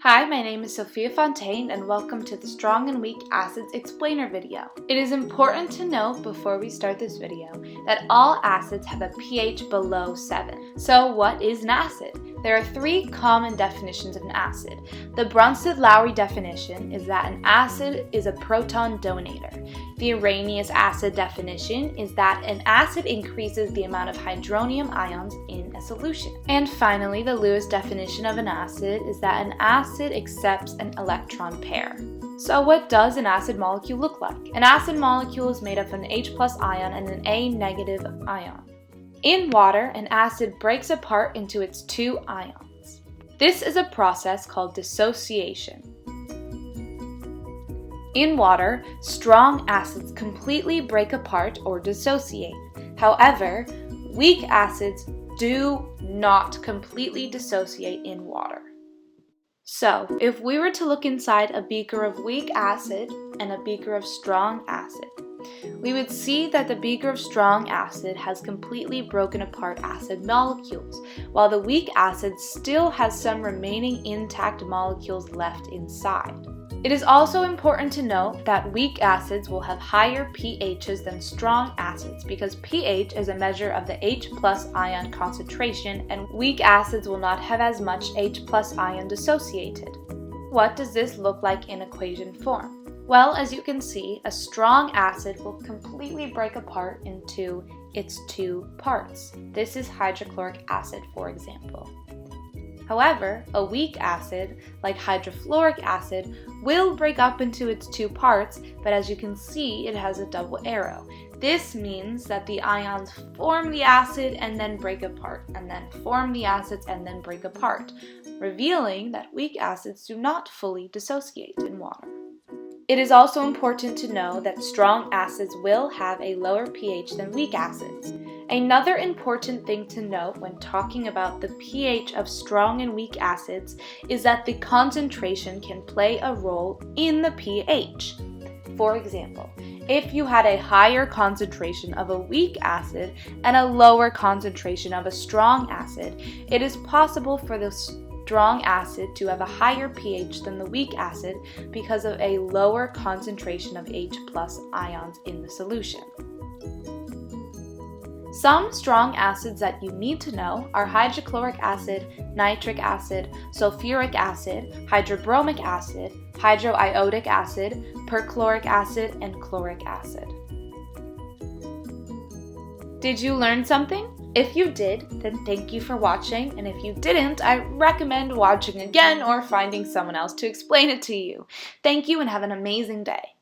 Hi, my name is Sophia Fontaine and welcome to the Strong and Weak Acids Explainer video. It is important to note before we start this video that all acids have a pH below 7. So what is an acid? There are three common definitions of an acid. The Bronsted-Lowry definition is that an acid is a proton donator. The Arrhenius acid definition is that an acid increases the amount of hydronium ions in a solution. And finally, the Lewis definition of an acid is that an acid accepts an electron pair. So what does an acid molecule look like? An acid molecule is made up of an H+ ion and an A- ion. In water, an acid breaks apart into its two ions. This is a process called dissociation. In water, strong acids completely break apart or dissociate. However, weak acids do not completely dissociate in water. So, if we were to look inside a beaker of weak acid and a beaker of strong acid, we would see that the beaker of strong acid has completely broken apart acid molecules, while the weak acid still has some remaining intact molecules left inside. It is also important to note that weak acids will have higher pHs than strong acids because pH is a measure of the H+ ion concentration, and weak acids will not have as much H+ ion dissociated. What does this look like in equation form? Well, as you can see, a strong acid will completely break apart into its two parts. This is hydrochloric acid, for example. However, a weak acid, like hydrofluoric acid, will break up into its two parts, but as you can see, it has a double arrow. This means that the ions form the acid and then break apart, and then form the acids and then break apart, revealing that weak acids do not fully dissociate in water. It is also important to know that strong acids will have a lower pH than weak acids. Another important thing to note when talking about the pH of strong and weak acids is that the concentration can play a role in the pH. For example, if you had a higher concentration of a weak acid and a lower concentration of a strong acid, it is possible for the strong acid to have a higher pH than the weak acid because of a lower concentration of H+ ions in the solution. Some strong acids that you need to know are hydrochloric acid, nitric acid, sulfuric acid, hydrobromic acid, hydroiodic acid, perchloric acid, and chloric acid. Did you learn something? If you did, then thank you for watching, and if you didn't, I recommend watching again or finding someone else to explain it to you. Thank you and have an amazing day.